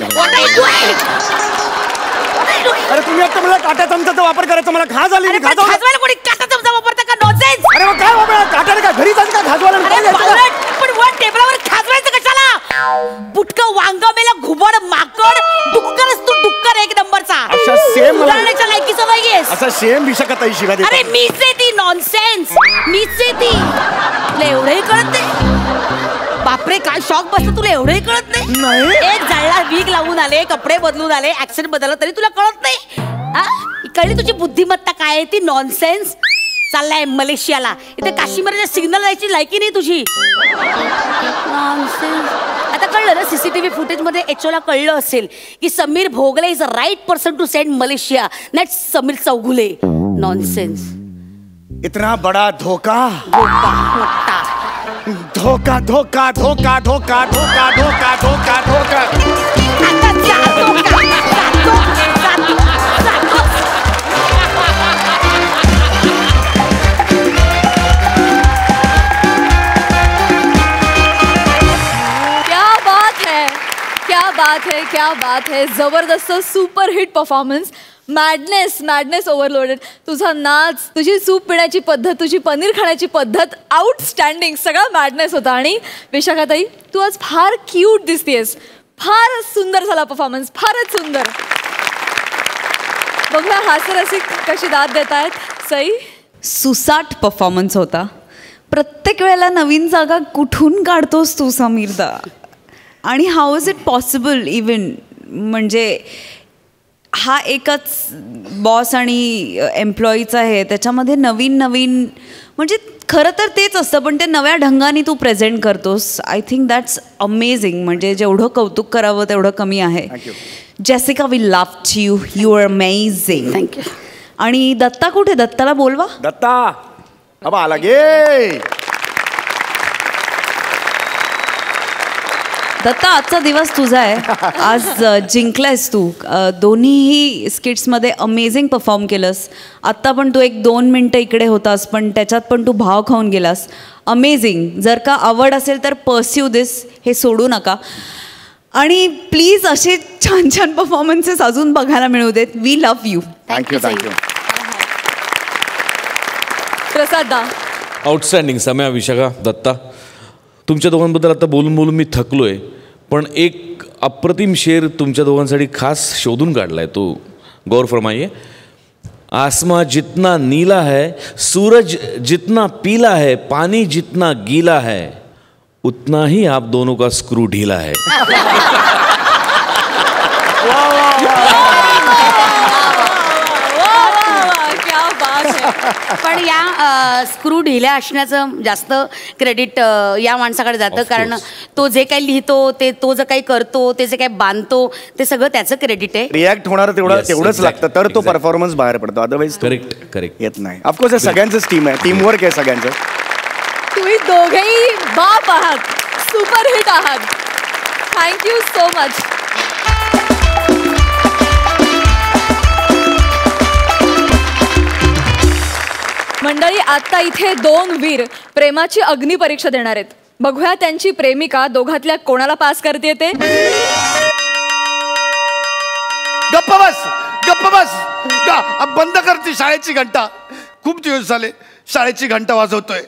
अरे तुम्ही आता मला काट्या चमच्याचा वापर करायचा, मला घास आली.
खाजवायला कोणी काटा चमचा वापरता का? नॉनसेन्स.
अरे मग काय बाबा, काट्याने काय घरी जायचं का खाजवायला?
पण वर टेबलावर खाजवायचं कशाला? बुटकं वांग मेला घुबड माकड डुक्करच तू. डुक्कर एक नंबरचा.
अच्छा सेम
उदाहरणाच्या लायकीचं नाहीयेस.
असं सेम विषय शिका.
अरे मीच आहे ती. नॉनसेन्स. मीच आहे ती. तुला एवढंही कळत नाही? बापरे काय शॉक बसलं. तुला एवढंही कळत नाही? एक जळला वीग लावून आले, कपडे बदलून आले, ऍक्सेंट बदलला तरी तुला कळत नाही? कळली तुझी बुद्धिमत्ता काय आहे ती? नॉनसेन्स. चाललाय मलेशियाला. इथे काश्मीरच्या सिग्नल जायची लायकी नाही तुझी. नॉनसेन्स. आता कळलं ना सीसीटीव्ही फुटेज मध्ये एचओला कळलं असेल की Sameer Bhogle is a right person to send Malaysia, not Sameer Chougule. Nonsense.
इतना बड़ा धोखा.
मोठा
धोखा धोखा धोखा धोखा धोखा धोखा धोखा धोखा.
आता जातो.
क्या बात है. जबरदस्त super hit performance. Madness overloaded. तुझा नाच, तुझी सूप पिण्याची पद्धत, तुझी पनीर खाण्याची पद्धत आउटस्टँडिंग. सगळा मॅडनेस होता. आणि विशाखाताई तू आज फार क्यूट दिसतेस. फार सुंदर झाला परफॉर्मन्स. फारच सुंदर. बघूया हास्यरसिक कशी दाद देत आहेत. सई
सुसाट परफॉर्मन्स होता. प्रत्येक वेळेला नवीन जागा कुठून काढतोस तू समीरदा? आणि how is it possible even? म्हणजे हा एकच बॉस आणि एम्प्लॉईचा आहे, त्याच्यामध्ये नवीन म्हणजे खरं तर तेच असतं, पण ते नव्या ढंगाने तू प्रेझेंट करतोस. I think that's amazing. म्हणजे जेवढं कौतुक करावं तेवढं कमी आहे. Jessica we loved you. You are amazing.
Thank you.
आणि दत्ता कुठे? दत्ताला बोलवा.
दत्ता अब आला गे.
दत्ता आजचा दिवस तुझा आहे. आज जिंकलायस तू. दोन्हीही स्किट्समध्ये अमेझिंग परफॉर्म केलंस. आत्ता पण तू 1-2 मिनटं इकडे होतास, पण त्याच्यात पण तू भाव खाऊन गेलास. अमेझिंग. जर का आवड असेल तर पर्स्यू दिस. हे सोडू नका. आणि प्लीज असे छान छान परफॉर्मन्सेस अजून बघायला मिळू देत. We love you.
Thank you.
Prasad da.
Outstanding. सम्या, विशाखा, दत्ता, तुमच्या दोघांबद्दल आता बोलून मी थकलोय, पण एक अप्रतिम शेर तुमच्या दोघांसाठी खास शोधून काढलाय. तो गौर फरमाइए. आसमां जितना नीला है, सूरज जितना पीला है, पानी जितना गीला है, उतना ही आप दोनों का स्क्रू ढीला है.
पण या स्क्रू ढिल्या असण्याचं जास्त क्रेडिट या माणसाकडे जातं. कारण तो जे काही लिहितो, ते तो जे काही करतो, ते जे काही बांधतो, ते सगळं त्याचं क्रेडिट आहे.
रिॲक्ट होणार तेवढंच लागतं, तर तो परफॉर्मन्स बाहेर पडतो. अदरवाईज
करेक्ट
येत नाही. ऑफकोर्स सगळ्यांचंच टीम आहे, टीम वर्क आहे सगळ्यांचं.
तुम्ही दोघेही बाप आहात. सुपर हिट आहात. Thank you so much. मंडळी, आता इथे 2 वीर प्रेमाची अग्निपरीक्षा देणार आहेत. बघूया त्यांची प्रेमिका दोघातल्या कोणाला पास करते ते.
गप्प बस. बंद करते शाळेची घंटा. खूप दिवस झाले शाळेची घंटा वाजवतोय,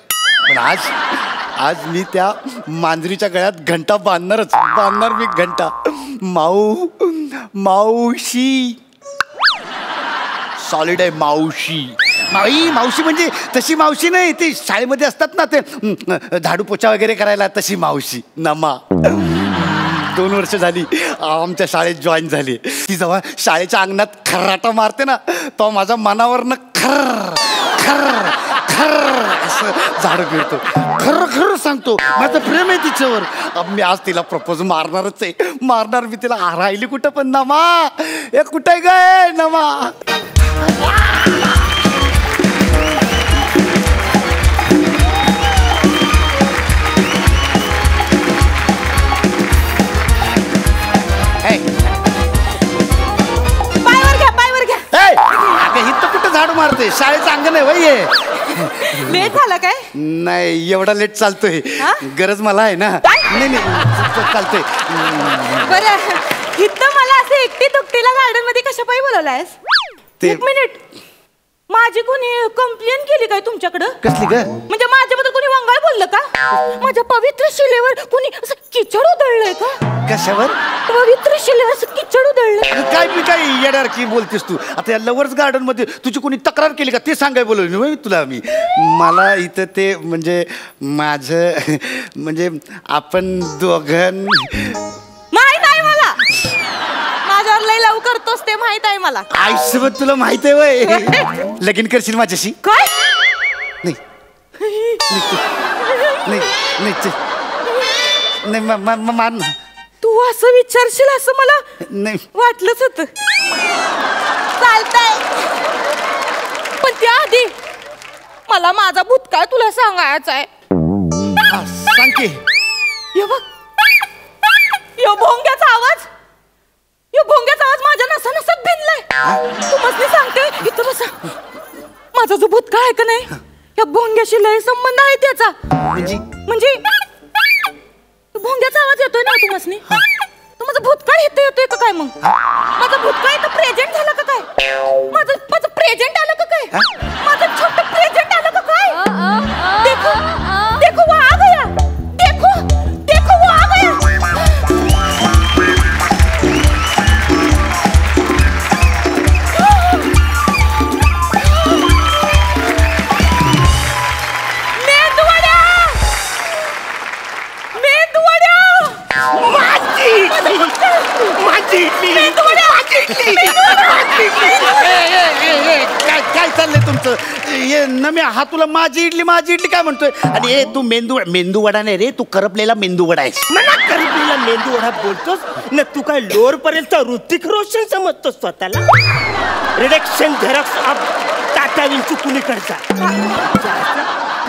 पण आज मी त्या मांजरीच्या गळ्यात घंटा बांधणार मी घंटा. माऊशी सॉलिड आहे माऊशी. मावशी म्हणजे तशी मावशी नाही, ती शाळेमध्ये असतात ना ते झाडू पोछा वगैरे करायला, तशी मावशी नमा. 2 वर्ष झाली आमच्या शाळेत जॉईन झाली. ती जेव्हा शाळेच्या अंगणात खर्राटा मारते ना, तो माझ्या मनावरनं खर्र खर्र खर्र असं झाड फिरतो. खरं खरं सांगतो, माझं प्रेम आहे तिच्यावर. मी आज तिला प्रपोज मारणारच आहे, मारणार मी तिला. राहिली कुठं पण नमा, हे कुठे गे नमा. झाडू मारते, शाळेचं अंगण आहे वय.
लेट झालं काय?
नाही, एवढा लेट चालतोय, गरज मला आहे ना. नाही चालतोय.
बरं, इथं मला असं एकटी दुकटीला गार्डन मध्ये कशा पायी बोलवलायस? 1 मिनिट, माझी कोणी कंप्लेंट केली काय तुमच्याकडं?
कसली ग?
म्हणजे माझ्याबद्दल कोणी वंगाळ बोललं का? माझ्या पवित्र शिलेवर कोणी असं किचड उधळलंय का?
कशावर?
पवित्र शिलेवर असं किचड उधळलंय.
काय मी काय येणार की बोलतेस तू? आता या लवर्स गार्डन मध्ये तुझी कोणी तक्रार केली का ते सांगाय बोलवली तुला मी. मला इथं ते म्हणजे माझं म्हणजे आपण दोघां
माहित आहे मला, माझ्यावर लय लव करतोस ते माहित आहे मला.
आईसोबत तुला माहित आहे वय. लगीन करशील माझ्याशी?
काय?
नाही मान.
तू असं विचारशील असं मला
नाही
वाटलंच होत. चालतंय, पण त्याआधी मला माझा भूतकाळ तुला सांगायचा आहे.
सांग की.
बघ, यो भोंग्याचा आवाज, यो भोंग्याचा आवाज माझ्या नसा भिनलाय. तू मस्ती सांगते इथं बसा. माझा जो भूतकाळ आहे का नाही, या भोंग्याशी लय संबंध आहे त्याचा. म्हणजे भोंग्याचा आवाज येतोय ना तू मसनी, तर माझा भूतकाळ इथं येतोय का काय? मग माझा भूतकाळ इथं प्रेझेंट झाला का काय? माझं प्रेझेंट आलं का काय? माझं छोटं प्रेझेंट आलं का काय? देखो देखो वो आ गया, देखो देखो वो आ गया.
काय चाललंय तुमचं? ये नम्या, हा तुला माझी इडली काय म्हणतोय? आणि ए तू मेंदू वडा नाही रे, तू करपलेला मेंदू वडा आहेस.
मला करपलेला मेंदू वडा बोलतोस ना? तू काय लोअर पर्यंत ऋतिक रोशन समजतोस स्वतःला? रिडक्शन झेरॉक्स ऑफ टाटा विंचू कुणीकडचा?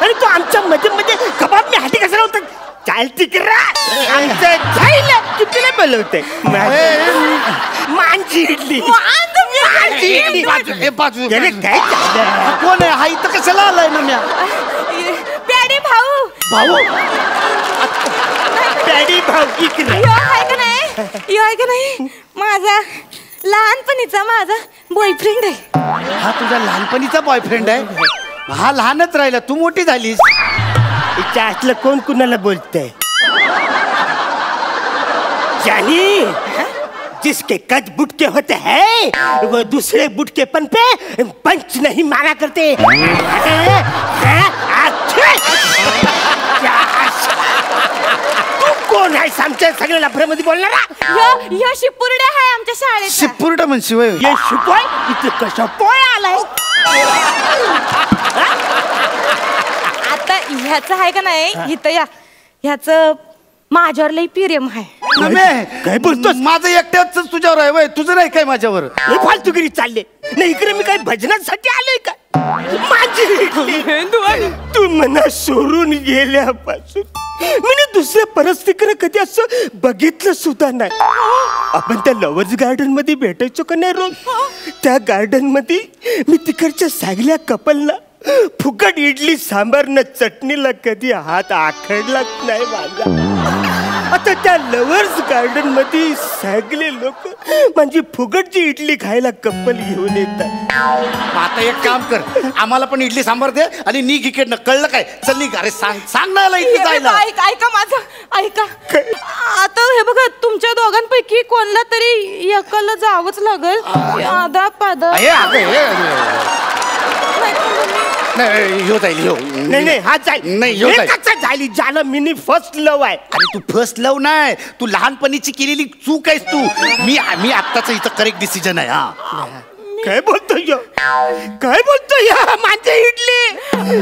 अरे तू आमच्या मध्ये कबाब मी हाती कसा होता? चाल तिकडे आमचं जायला कितीला बोलवते. मांजी इडली काय
कोण आहे? हा इथं कशाला आलाय नम्या?
प्याडी भाऊ.
प्याडी भाऊ इकडे
यो आहे का नाही, माझा लहानपणीचा माझा बॉयफ्रेंड आहे.
हा तुझा लहानपणीचा बॉयफ्रेंड आहे? हा लहानच राहिला, तू मोठी झालीस.
इच्छा असलं कोण कुणाला बोलतंय? जानी जिसके कद बुटके होते हैं वो दूसरे बुटकेपन पे पंच नहीं मारा करते. तू कोण आहे आमच्या सगळ्या लफड्यामध्ये बोलणारा?
ह्यो शिपुर्ड्या आहे आमच्या शाळेत.
शिपुर्डा म्हणशी वय?
ये शिपोय इथे कशा पोय आलाय?
आता ह्याचं आहे का नाही, इथं या ह्याचं माझ्यावर लई प्रेम आहे.
काय बोलतोस?
माझं एकट्याच तुझ्यावर आहे वय, तुझं नाही काय माझ्यावर?
हे फालतूगिरी चालले नाही. इकडे मी काय भजनासाठी आलोय का? माझी तू मना सोडून गेल्यापासून मी दुसऱ्या परस्तिकडे कधी असं बघितलं सुद्धा नाही. आपण त्या लवर्स गार्डन मध्ये भेटायचो का नाही रोज? त्या गार्डन मध्ये मी तिकडच्या सगळ्या कपलला फुकट इडली सांबार चटणीला कधी हात आखडलाच नाही माझा. आता त्या लवर्स गार्डन मध्ये सगळे लोक म्हणजे फुकटची इडली खायला कपल घेऊन येतात.
आता एक काम कर, आम्हाला पण इडली सांबार दे आणि निघ इकडनं, कळलं काय? चल निघ. अरे सांग ना इथे जायला.
ऐका माझं, ऐका. आता हे बघा, तुमच्या दोघांपैकी कोणला तरी एकाला जावंच लागल. आधा पादा
नाही ह्यो जाईल ह्यो
नाही हा जाईल
नाही ह्यो जाईल
कसं झाली ज्याला मिनी फर्स्ट लव आहे.
अरे तू फर्स्ट लव नाही, तू लहानपणीची केलेली चूक आहेस तू. मी आत्ताच इथं करेक्ट डिसिजन आहे. हा
काय बोलतोय काय बोलतोय माझ्या इडली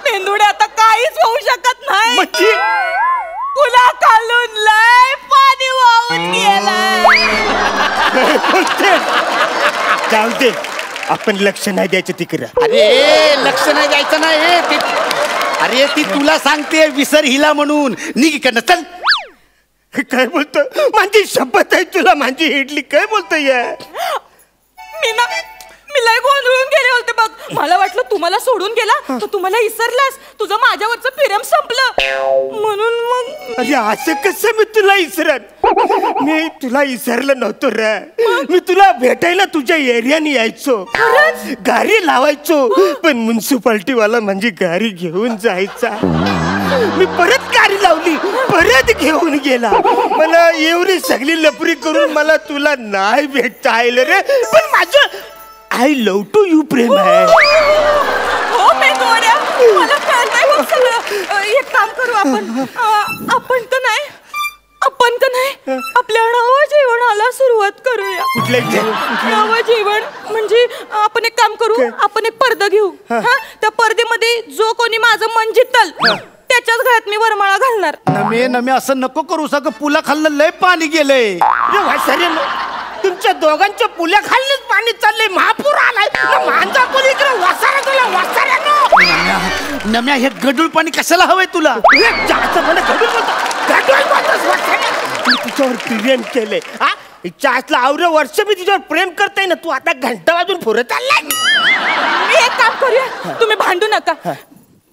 मेंदूवड्या आता काहीच होऊ शकत नाही.
म्हणजे
तुला खालून लय पाणी वाहून गेलंय.
जाऊ दे, आपण लक्ष नाही द्यायचं तिकडं.
अरे लक्ष नाही द्यायचं नाही. अरे ती तुला सांगते विसर हिला म्हणून. निघ इकडनं चल.
काय बोलतोय माझी शपथ आहे तुला माझी इडली काय बोलतोय.
मी लय गोंधळून गेले होते बघ. मला वाटलं तुम्हाला सोडून गेला तर तुम्हाला इसरलास. तुझं माझ्यावरचं प्रेम संपलं म्हणून मग.
अरे असं कसं मी तुला इसरत. मी तुला इसरलं नव्हतं रे. मी तुला भेटायला तुझ्या एरियाने यायचो, गाडी लावायचो, पण म्युन्सिपाल्टी वाला म्हणजे गाडी घेऊन जायचा. मी परत गाडी लावली, परत घेऊन गेला. मला एवढी सगळी लपरी करून मला तुला नाही भेटता आलं रे. पण माझं आय लव्ह टू यू प्रेम आहे.
हो मेंदूवड्या, मला कळतंय बघ सगळं. एक काम करू आपण तर नाही आपल्या नवजीवनाला सुरुवात करूया. नवजीवन म्हणजे आपण एक काम करू, आपण एक पडदा घेऊ. त्या पडद्यामध्ये जो कोणी माझं मन जितल त्याच्याच घरात मी वरमाळा घालणार.
नमे असं नको करू. सगळं पुला खाल्लं लय पाणी गेलंय.
तुमच्या दोघांच्या पुल्या खाल्लेच पाणी चाललंय. महापूर आलाय. माझा कोणी इकडे वसारा तुला वसाऱ्या.
नम्या हे गडूळ पाणी कशाला हवंय तुला.
तू तिच्यावर प्रेम केलंय. चासला आवरे वर्ष मी तिच्यावर प्रेम करताय ना. तू आता घंटा वाजून फिरत आलाय.
मी एक काम करूया, तुम्ही भांडू नका.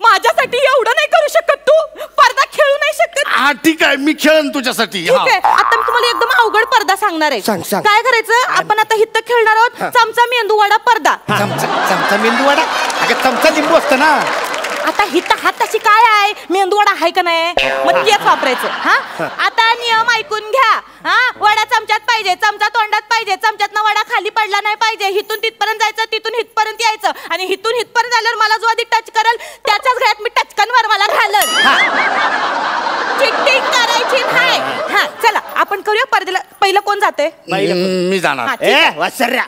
माझ्यासाठी एवढं नाही करू शकत तू. पडदा खेळू नाही शकत.
हा ठीक आहे, मी खेळन तुझ्यासाठी.
ठीक आहे, आता मी तुम्हाला एकदम अवघड पडदा सांगणार आहे.
सांग.
काय करायचं, आपण आता हित खेळणार आहोत. चमचा मेंदूवडा पडदा.
चमचा मेंदूवडा. अगं चमचा लिंबू असतं ना.
आता हित हात तशी काय आहे, मेंदूवडा आहे का नाही, मग तेच वापरायचं. आता नियम ऐकून घ्या. वडा चमच्यात पाहिजे, चमचा तोंडात पाहिजे, चमच्यातनं वडा खाली पडला नाही पाहिजे. हिथून तिथपर्यंत जायचं, तिथून हितपर्यंत यायचं, आणि हिथून हितपर्यंत झाल्यावर मला जो आधी टच करेल त्याच्याच घरात मी टचकनवर मला घालन. चिटिंग करायची नाही. चला आपण करूया. पडद्याला पहिलं कोण जाते.
मी जाणार.
वसर्या,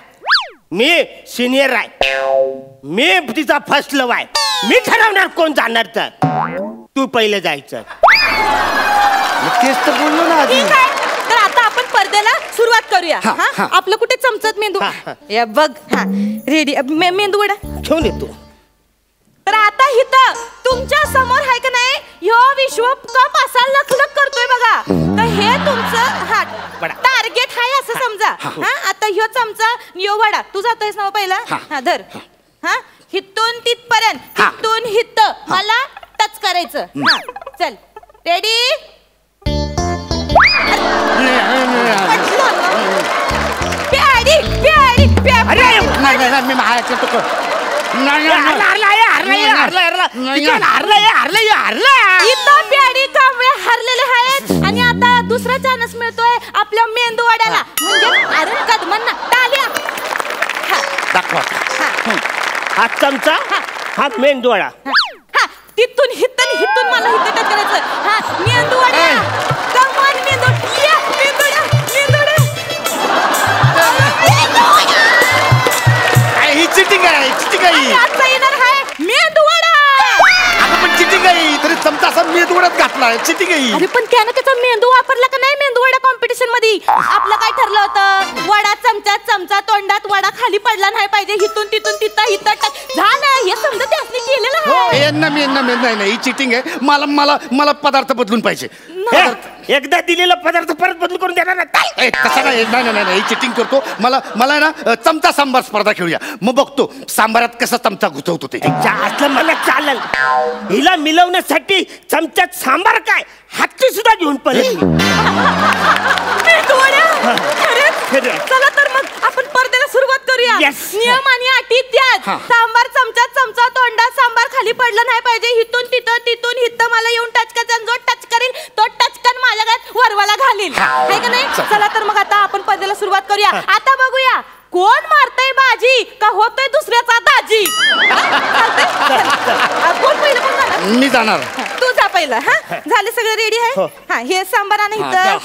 मी सिनियर आहे. मी तिचा फर्स्ट लव आहे. मी ठरवणार कोण जाणार. तर तू पहिले जायचं.
तेच तर बोललो ना आधी.
ठीक आहे, तर आता आपण पडद्याला सुरुवात करूया. आपलं कुठे चमचत मेंदू या बघ. रेडी मेंदू वडा
घेऊन येतो.
तर आता हिथं तुमच्या समोर आहे का नाही, ह्यो विश्वकप असा लखलख करतोय बघा. तर हे तुमचं टार्गेट आहे असं समजा. आता ह्यो चमचा ह्यो वडा तू जातोयस ना पहिला. धर. हिथून तिथपर्यंत, हिथून हित मला टच करायचं. चल रेडी. हरलेले आहेत आणि आता दुसरा चान्स मिळतोय आपल्या मेंदूवड्याला. म्हणजे अरुण कदमांना टाळ्या.
हा चमचा, हा मेंदूवडा.
तिथून हिथून मला हित टच करायचं. मेंदूवडा कमान मेंदूवडा.
ही चिटिंग आहे. चिटिंग आहे.
आता येणार आहे मेंदूवडा.
पण चिटिंग आहे. तरी चमचा असा मेंदूवड्यात घातला. चिटिंग आहे.
अरे पण त्यानं त्याचा मेंदू वापरला का नाही मेंदूवडा कॉम्पिटिशन मध्ये. आपलं काय ठरलं होतं, वडा चमच्यात, चमचा तोंडात, वडा खाली पडला नाही पाहिजे. हिथून तिथं झालं. हे समजा त्याने केलेलं आहे.
नाही ही चिटिंग आहे. मला पदार्थ बदलून पाहिजे.
एकदा दिलेला पदार्थ परत बदलून करून देणार नाही.
तसा नाही चिटिंग करतो. मला ना चमचा सांबार स्पर्धा खेळूया. मग बघतो सांबारात कसा चमचा घुसवतो ते.
असलं मला चालेल. हिला मिळवण्यासाठी चमच्यात सांबार काय हत्ती सुद्धा घेऊन पडेल.
चला तर मग आपण पडद्याला सुरुवात करूया. नियम आणि अटी त्यात. सांबार चमच्यात, चमचा तोंडात, सांबार खाली पडलं नाही पाहिजे. हिथून हिथं मला येऊन टच करायचं. जो टच करेल तो टचकन माझ्या घरात वरवाला घालील. आहे का नाही. चला तर मग आता आपण पडद्याला सुरुवात करूया. आता बघूया कोण मारतय बाजी का होतोय दुसऱ्याचा दाजी? कोण पहिलं कोण जाणार?
मी जाणार.
तू जा पहिलं. हा झाले सगळे रेडी आहे. हा हे सांबार आणि इथं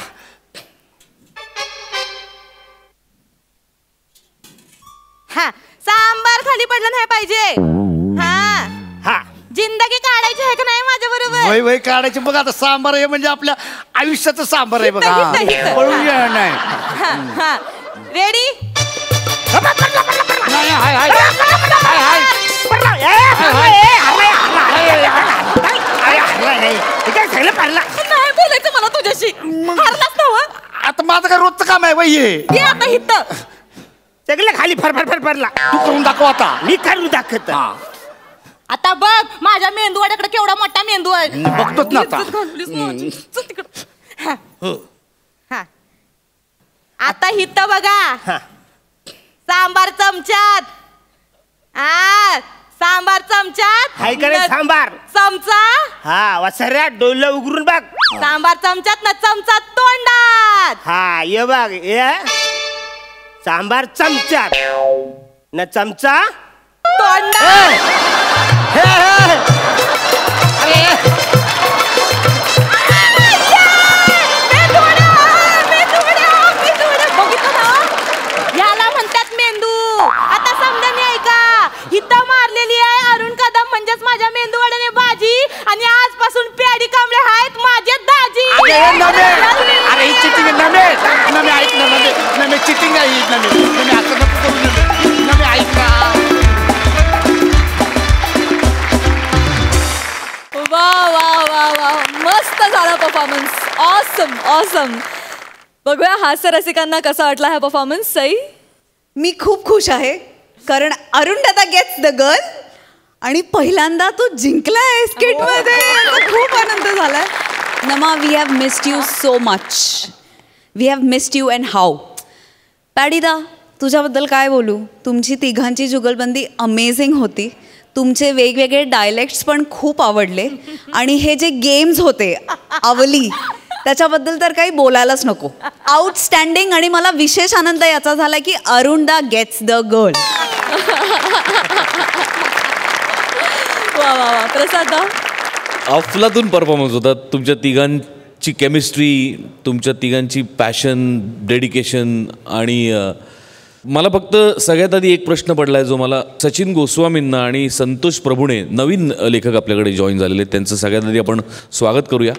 हा सांबार खाली पडलं नाही पाहिजे. हा जिंदगी काढायची आहे का नाही माझ्या बरोबर?
वय वय काढायची बघ. आता सांबार हे म्हणजे आपल्या आयुष्याचं सांबार आहे बघा. पळून नाही.
रेडी? नाही बोलायचं मला तुझ्याशी. हारलाच नव्ह.
आता माझं काय रोजचं काम आहे बाई हे.
आता हिथं
सगळं खाली फरफर फरला.
तू करून दाखव आता.
मी करून दाखवत.
आता बघ माझ्या मेंदूवाड्याकडे केवढा मोठा मेंदू आहे.
बघतोच ना आता.
आता हिथं बघा. सांबार चमच्यात. सांबार चमच्यात.
हाय का रे सांबार?
चमचा.
हा वसऱ्या डोलं उघडून बघ.
सांबार चमच्यात ना चमचा तोंडात.
हा ये बघ ये सांबार चमच्यात न चमचा
तोंडात. याला म्हणतात मेंदू. आता समजा मी ऐका. हिथं मारलेली आहे अरुण कदम म्हणजेच माझ्या मेंदूवाड्याने बाजी आणि आजपासून प्याडी कांबळे आहेत माझे दाजी.
अरे ही चिटिंग आहे. नमे ऐक ना. नमे चिटिंग आहे ही. नमे असं नको करू. नमे ऐक ना.
वा वा वा वा मस्त झाला परफॉर्मन्स. Awesome awesome. बघूया हास्य रसिकांना कसा वाटला हा परफॉर्मन्स. सई?
मी खूप खुश आहे कारण अरुण दादा गेट्स द गर्ल आणि पहिल्यांदा तो जिंकलाय स्किटमध्ये. खूप आनंद झालाय. नमा we have missed you so much. We have missed you and how. पॅडीदा तुझ्याबद्दल काय बोलू. तुमची तिघांची जुगलबंदी अमेझिंग होती. तुमचे वेगवेगळे डायलेक्ट्स पण खूप आवडले आणि हे जे गेम्स होते अवली त्याच्याबद्दल तर काही बोलायलाच नको. आउटस्टँडिंग. आणि मला विशेष आनंद याचा झाला की अरुण दा गेट्स द गर्ल.
वा वा वा. प्रसाद?
अफलातून परफॉर्मन्स होता. तुमच्या तिघांची केमिस्ट्री, तुमच्या तिघांची पॅशन, डेडिकेशन. आणि मला फक्त सगळ्यात आधी एक प्रश्न पडला आहे जो मला सचिन गोस्वामींना आणि संतोष प्रभूणे नवीन लेखक आपल्याकडे जॉईन झालेले त्यांचं सगळ्यात आधी आपण स्वागत करूया.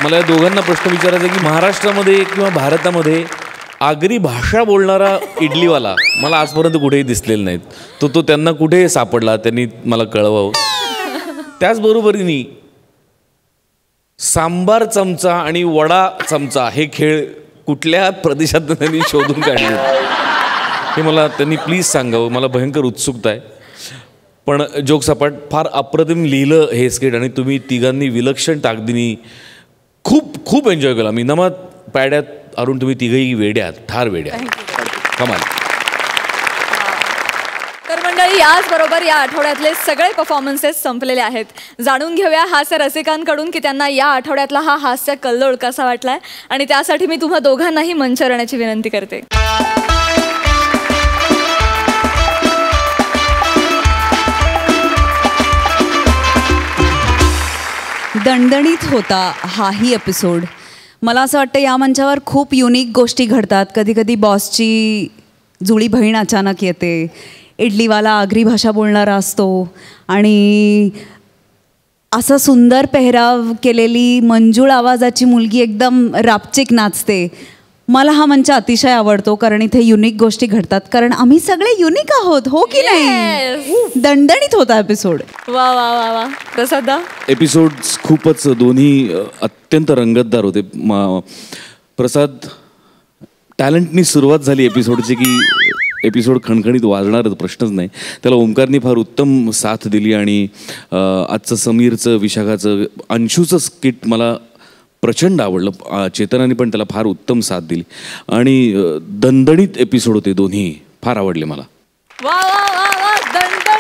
मला या दोघांना प्रश्न विचारायचा की महाराष्ट्रामध्ये किंवा भारतामध्ये आगरी भाषा बोलणारा इडलीवाला मला आजपर्यंत कुठेही दिसलेला नाहीत. तो त्यांना कुठे सापडला त्यांनी मला कळवावं. त्याचबरोबरीने सांबार चमचा आणि वडा चमचा हे खेळ कुठल्या प्रदेशात त्यांनी शोधून काढले हे मला त्यांनी प्लीज सांगावं. मला भयंकर उत्सुकता आहे. पण जोकसपाट फार अप्रतिम लिहिलं हे स्किट आणि तुम्ही तिघांनी विलक्षण ताकदीने खूप खूप एन्जॉय केला. मी नमा पॅड्यात अरुण तुम्ही तिघही वेड्यात ठार वेड्या कमाल.
तर मंडळी याचबरोबर या आठवड्यातले सगळे परफॉर्मन्सेस संपलेले आहेत. जाणून घेऊया हास्य रसिकांकडून की त्यांना या आठवड्यातला हा हास्य कल्लोळ कसा वाटलाय आणि त्यासाठी मी तुम्हा दोघांनाही मंचावर येण्याची विनंती करते.
दणदणीत होता हाही एपिसोड. मला असं वाटतं या मंचावर खूप युनिक गोष्टी घडतात. कधी कधी बॉसची जुळी बहीण अचानक येते. इडलीवाला आगरी भाषा बोलणारा असतो आणि असं सुंदर पेहराव केलेली मंजूळ आवाजाची मुलगी एकदम रापचिक नाचते. मला हा मंच अतिशय आवडतो कारण इथे युनिक गोष्टी घडतात. कारण आम्ही सगळे युनिक आहोत हो की नाही. दणदणीत होता एपिसोड.
वा वा वा वा. प्रसाद?
एपिसोड्स खूपच दोन्ही अत्यंत रंगतदार होते. प्रसाद टॅलेंटनी सुरुवात झाली एपिसोडची की एपिसोड खणखणीत वाजणारच प्रश्नच नाही. त्याला ओमकारनी फार उत्तम साथ दिली आणि आजचं समीरचं, विशाखाचं, अंशूचं स्किट मला प्रचंड आवडलं. चेतनाने पण त्याला फार उत्तम साथ दिली आणि दणदणीत एपिसोड होते दोन्ही. फार आवडले मला.
वा वा वा वा. दणदणीत